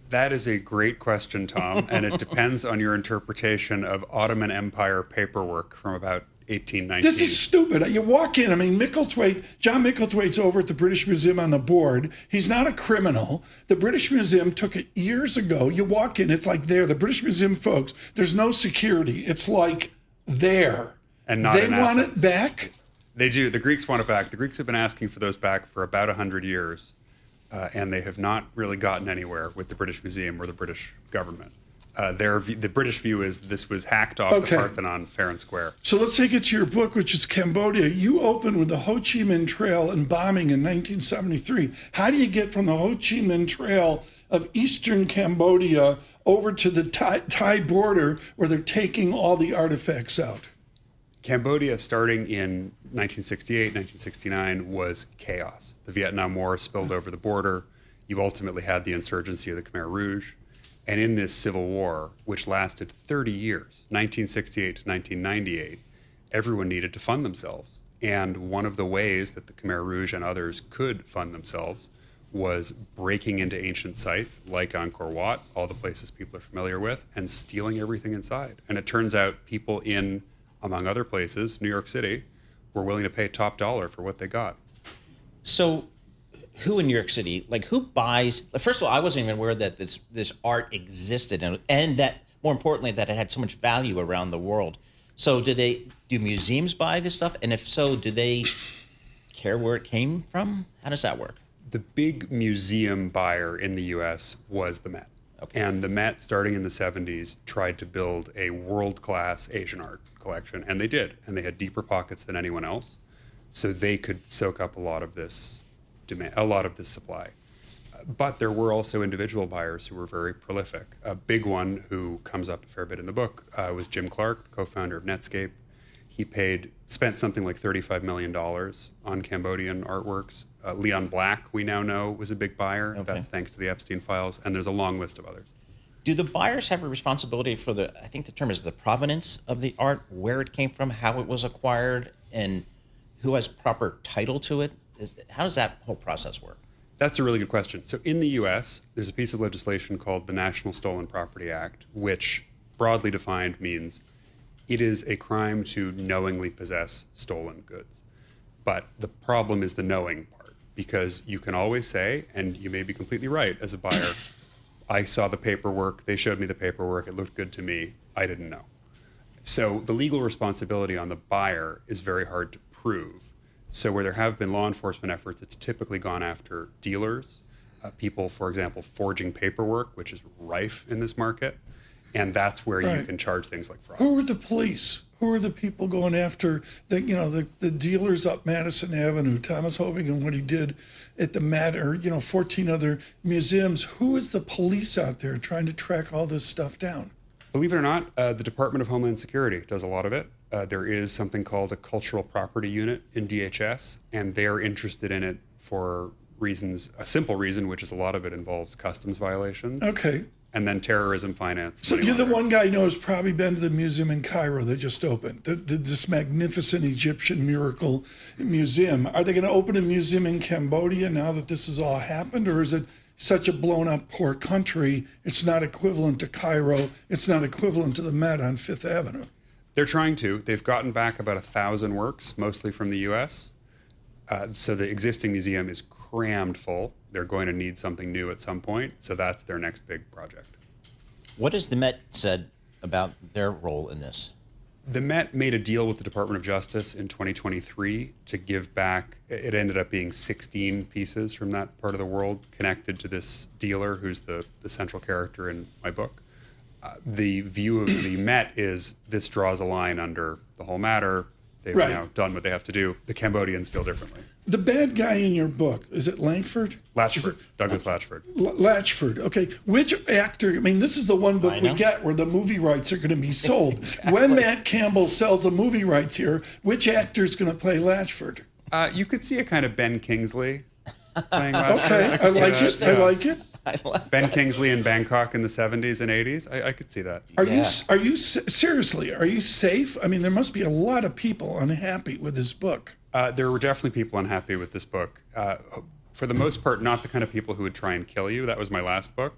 That is a great question, Tom, and it depends on your interpretation of Ottoman Empire paperwork from about 1819. This is stupid. You walk in, I mean, John Micklethwaite's over at the British Museum on the board. He's not a criminal. The British Museum took it years ago. You walk in, it's like there. The British Museum folks, there's no security. It's like there. And not they in want Athens. it back? They do. The Greeks want it back. The Greeks have been asking for those back for about 100 years, and they have not really gotten anywhere with the British Museum or the British government. The British view is this was hacked off the Parthenon fair and square. So let's take it to your book, which is Cambodia. You open with the Ho Chi Minh Trail and bombing in 1973. How do you get from the Ho Chi Minh Trail of eastern Cambodia over to the Thai border where they're taking all the artifacts out? Cambodia, starting in 1968, 1969, was chaos. The Vietnam War spilled over the border. You ultimately had the insurgency of the Khmer Rouge. And in this civil war, which lasted 30 years, 1968 to 1998, everyone needed to fund themselves. And one of the ways that the Khmer Rouge and others could fund themselves was breaking into ancient sites like Angkor Wat, all the places people are familiar with, and stealing everything inside. And it turns out people in, among other places, New York City, were willing to pay top dollar for what they got. So who in New York City, like who buys, first of all, I wasn't even aware that this art existed and that, more importantly, that it had so much value around the world. So do museums buy this stuff? And if so, do they care where it came from? How does that work? The big museum buyer in the US was the Met. Okay. And the Met, starting in the 70s, tried to build a world-class Asian art collection, and they did. And they had deeper pockets than anyone else, so they could soak up a lot of this demand, a lot of this supply. But there were also individual buyers who were very prolific. A big one who comes up a fair bit in the book was Jim Clark, the co-founder of Netscape. He spent something like $35 million on Cambodian artworks. Leon Black, we now know, was a big buyer. Okay. That's thanks to the Epstein files, and there's a long list of others. Do the buyers have a responsibility for I think the term is the provenance of the art, where it came from, how it was acquired, and who has proper title to it? How does that whole process work? That's a really good question. So in the US, there's a piece of legislation called the National Stolen Property Act, which broadly defined means it is a crime to knowingly possess stolen goods. But the problem is the knowing part, because you can always say, and you may be completely right as a buyer, I saw the paperwork, they showed me the paperwork, it looked good to me, I didn't know. So the legal responsibility on the buyer is very hard to prove. So where there have been law enforcement efforts, it's typically gone after dealers, people, for example, forging paperwork, which is rife in this market. And that's where you can charge things like fraud. Who are the police? Who are the people going after the dealers up Madison Avenue, Thomas Hoving and what he did at the Met, or 14 other museums? Who is the police out there trying to track all this stuff down? Believe it or not, the Department of Homeland Security does a lot of it. There is something called a cultural property unit in DHS, and they're interested in it for reasons, a simple reason, which is a lot of it involves customs violations. Okay. And then terrorism finance. So you're the one guy I know who's probably been to the museum in Cairo that just opened, this magnificent Egyptian miracle museum. Are they going to open a museum in Cambodia now that this has all happened, or is it such a blown up poor country, it's not equivalent to Cairo, it's not equivalent to the Met on Fifth Avenue? They're trying to. They've gotten back about 1,000 works, mostly from the US. So the existing museum is crammed full. They're going to need something new at some point. So that's their next big project. What has the Met said about their role in this? The Met made a deal with the Department of Justice in 2023 to give back, it ended up being 16 pieces from that part of the world connected to this dealer who's the central character in my book. The view of the Met is this draws a line under the whole matter. They've now done what they have to do. The Cambodians feel differently. The bad guy in your book, is it Langford? Latchford, Douglas Latchford. Latchford, okay. Which actor, I mean, this is the one book we get where the movie rights are going to be sold. Exactly. When Matt Campbell sells the movie rights here, which actor is going to play Latchford? You could see a kind of Ben Kingsley playing Latchford. Okay, I like it. I like it. Ben Kingsley in Bangkok in the 70s and 80s. I could see that. Are you seriously, are you safe? I mean, there must be a lot of people unhappy with this book. There were definitely people unhappy with this book. For the most part, not the kind of people who would try and kill you. That was my last book.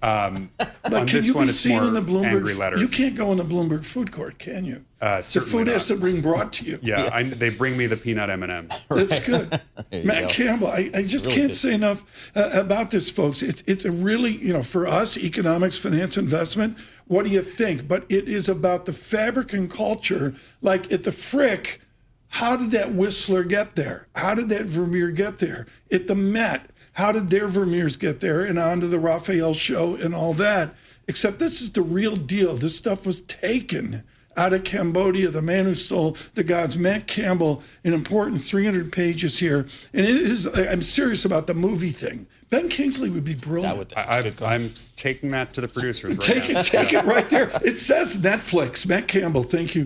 On Like, can this you one, be it's seen more in the Bloomberg? angry letters. You can't go in the Bloomberg food court, can you? The Certainly food has not. to bring brought to you. Yeah, they bring me the peanut M&Ms. That's good. Matt go. Campbell, I just Really can't good. say enough about this, folks. It's a really, for us, economics, finance, investment, what do you think? But it is about the fabric and culture. Like at the Frick, how did that Whistler get there? How did that Vermeer get there? At the Met, how did their Vermeers get there and onto the Raphael show and all that? Except this is the real deal. This stuff was taken out of Cambodia. The man who stole the gods, Matt Campbell, an important 300 pages here. And it is, I'm serious about the movie thing. Ben Kingsley would be brilliant. That's a good call. I'm taking that to the producers right Take now. it right there. It says Netflix. Matt Campbell, thank you.